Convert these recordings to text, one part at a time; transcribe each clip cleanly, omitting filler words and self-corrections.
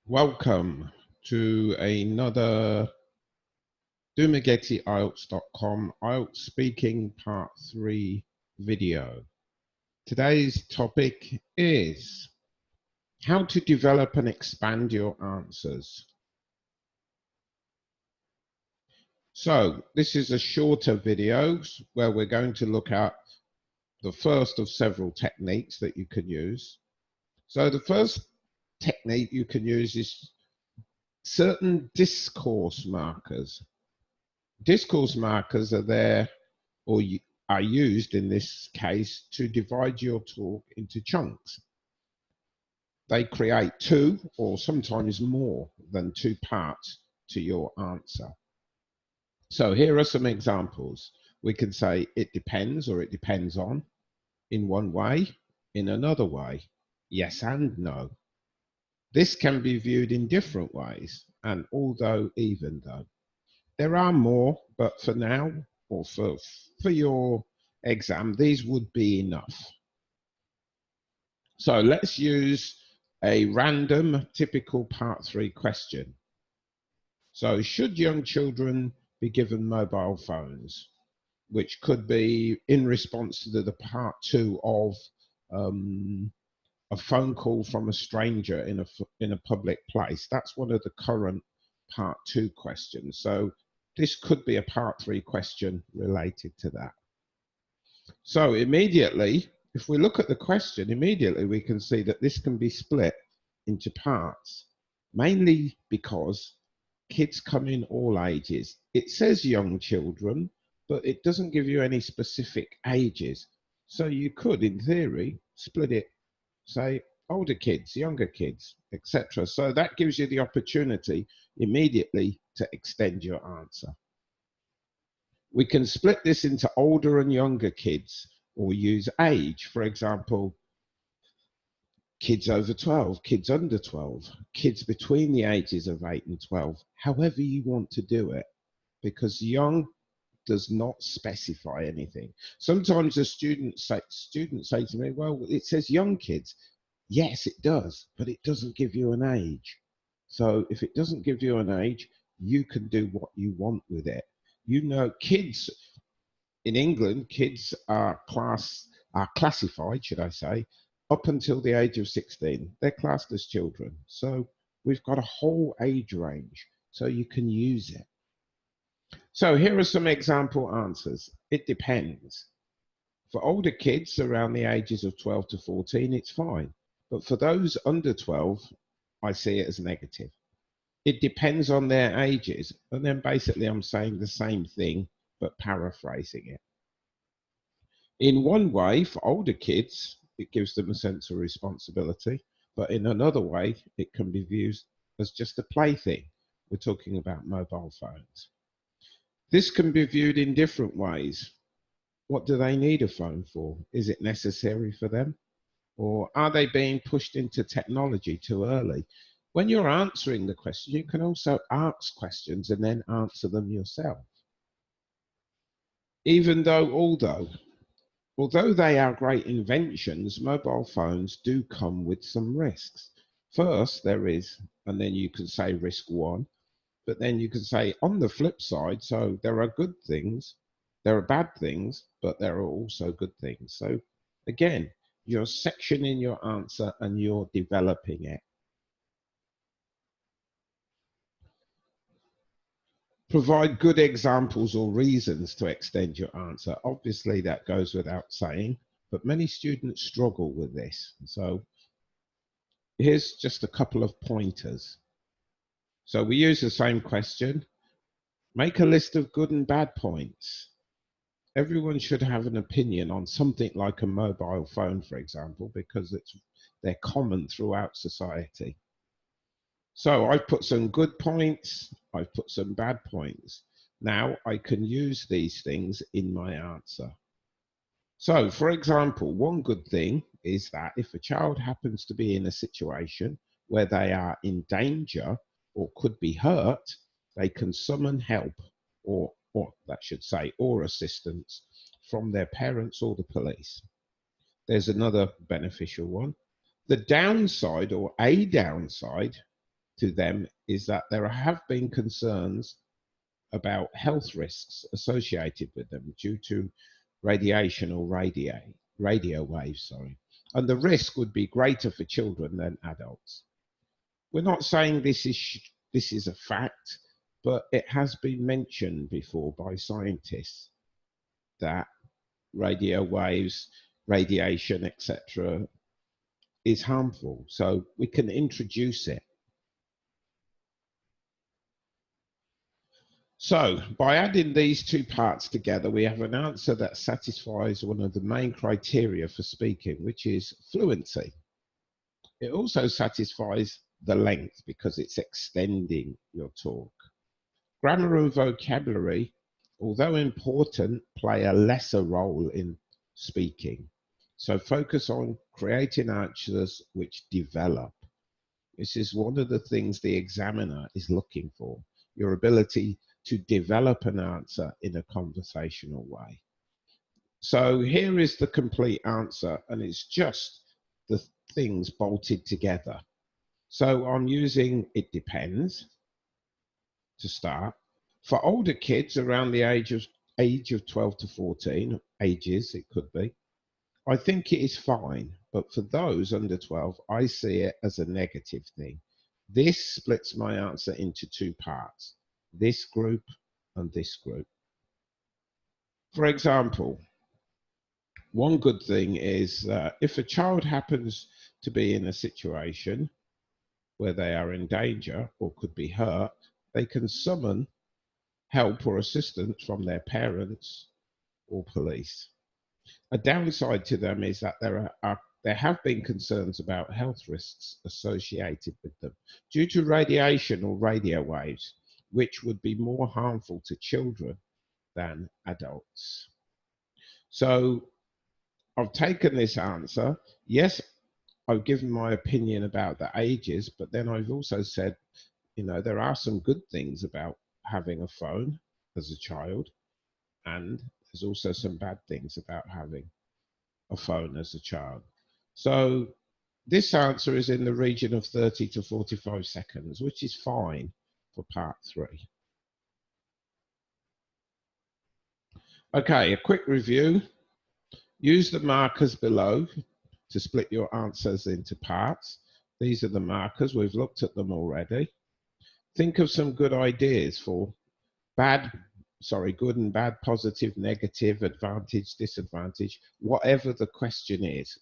Welcome to another IELTS.com IELTS Speaking Part 3 video. Today's topic is how to develop and expand your answers. So this is a shorter video where we're going to look at the first of several techniques that you can use. So the first technique you can use is certain discourse markers. Discourse markers are there, or are used in this case, to divide your talk into chunks. They create two or sometimes more than two parts to your answer. So here are some examples. We can say it depends or it depends on in one way, in another way, yes and no. This can be viewed in different ways, and although, even though. There are more, but for now, or for your exam, these would be enough. So let's use a random typical part 3 question. So should young children be given mobile phones? Which could be in response to the part 2 of a phone call from a stranger in a public place. That's one of the current part 2 questions. So this could be a part 3 question related to that. So immediately, if we look at the question, immediately we can see that this can be split into parts, mainly because kids come in all ages. It says young children, but it doesn't give you any specific ages. So you could, in theory, split it, say older kids, younger kids, etc. So that gives you the opportunity immediately to extend your answer. We can split this into older and younger kids, or use age. For example, kids over 12, kids under 12, kids between the ages of 8 and 12, however you want to do it, because young does not specify anything. Sometimes a students say to me, well, it says young kids. Yes, it does, but it doesn't give you an age. So if it doesn't give you an age, you can do what you want with it. You know, kids in England, kids are classified, should I say, up until the age of 16. They're classed as children. So we've got a whole age range, so you can use it. So here are some example answers. It depends. For older kids around the ages of 12 to 14, it's fine. But for those under 12, I see it as negative. It depends on their ages. And then basically I'm saying the same thing, but paraphrasing it. In one way, for older kids, it gives them a sense of responsibility. But in another way, it can be viewed as just a plaything. We're talking about mobile phones. This can be viewed in different ways. What do they need a phone for? Is it necessary for them? Or are they being pushed into technology too early? When you're answering the question, you can also ask questions and then answer them yourself. Although they are great inventions, mobile phones do come with some risks. First, there is, and then you can say risk 1, but then you can say on the flip side, so there are good things, there are bad things, but there are also good things. So again, you're sectioning your answer and you're developing it. Provide good examples or reasons to extend your answer. Obviously, that goes without saying, but many students struggle with this. So here's just a couple of pointers. So we use the same question. Make a list of good and bad points. Everyone should have an opinion on something like a mobile phone, for example, because they're common throughout society. So I've put some good points, I've put some bad points. Now I can use these things in my answer. So, for example, one good thing is that if a child happens to be in a situation where they are in danger or could be hurt, they can summon help or assistance from their parents or the police. There's another beneficial one. The downside, or a downside, to them is that there have been concerns about health risks associated with them due to radiation or radio waves, and the risk would be greater for children than adults. We're not saying this is a fact, but it has been mentioned before by scientists that radio waves, radiation, etc., is harmful. So we can introduce it. So by adding these two parts together, we have an answer that satisfies one of the main criteria for speaking, which is fluency. It also satisfies the length because it's extending your talk. Grammar and vocabulary, although important, play a lesser role in speaking. So focus on creating answers which develop. This is one of the things the examiner is looking for, your ability to develop an answer in a conversational way. So here is the complete answer, and it's just the things bolted together. So I'm using it depends to start. For older kids around the age of 12 to 14, ages it could be, I think it is fine, but for those under 12, I see it as a negative thing. This splits my answer into two parts, this group and this group. For example, one good thing is if a child happens to be in a situation where they are in danger or could be hurt, they can summon help or assistance from their parents or police. A downside to them is that there have been concerns about health risks associated with them due to radiation or radio waves, which would be more harmful to children than adults. So I've taken this answer. Yes, I've given my opinion about the ages, but then I've also said, there are some good things about having a phone as a child, and there's also some bad things about having a phone as a child. So this answer is in the region of 30 to 45 seconds, which is fine for part 3. Okay, a quick review. Use the markers below to split your answers into parts. These are the markers. We've looked at them already. Think of some good ideas for good and bad, positive, negative, advantage, disadvantage, whatever the question is,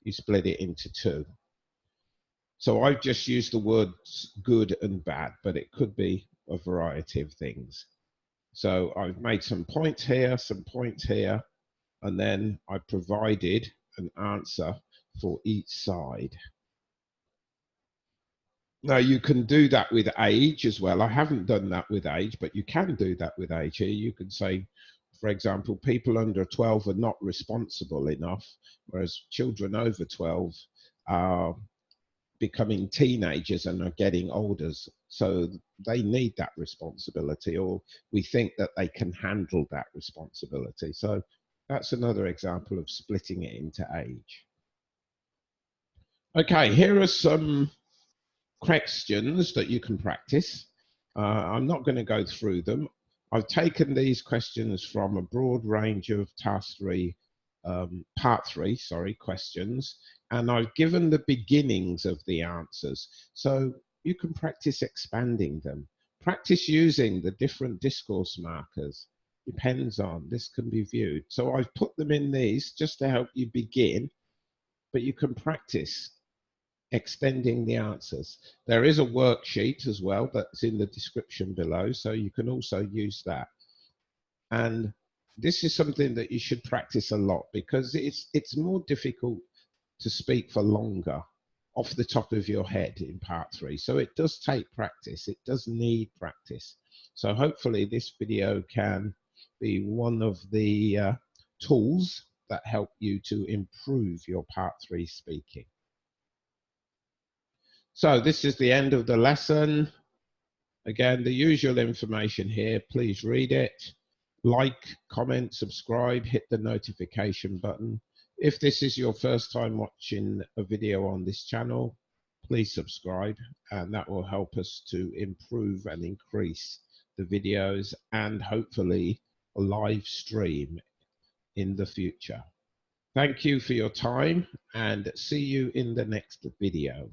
you split it into 2. So I've just used the words good and bad, but it could be a variety of things. So I've made some points here, and then I provided an answer for each side. Now you can do that with age as well. I haven't done that with age, but you can do that with age here. You can say, for example, people under 12 are not responsible enough, whereas children over 12 are becoming teenagers and are getting older. So they need that responsibility, or we think that they can handle that responsibility. So that's another example of splitting it into age. Okay, here are some questions that you can practice. I'm not going to go through them. I've taken these questions from a broad range of part 3 questions, and I've given the beginnings of the answers. So you can practice expanding them. Practice using the different discourse markers. Depends on, this can be viewed. So I've put them in these just to help you begin, but you can practice extending the answers. There is a worksheet as well that's in the description below, so you can also use that. And this is something that you should practice a lot, because it's more difficult to speak for longer off the top of your head in part 3. So it does take practice. It does need practice. So hopefully this video can be one of the tools that help you to improve your part 3 speaking. So this is the end of the lesson. Again, the usual information here. Please read it. Like, comment, subscribe, hit the notification button. If this is your first time watching a video on this channel, please subscribe, and that will help us to improve and increase the videos and hopefully a live stream in the future. Thank you for your time and see you in the next video.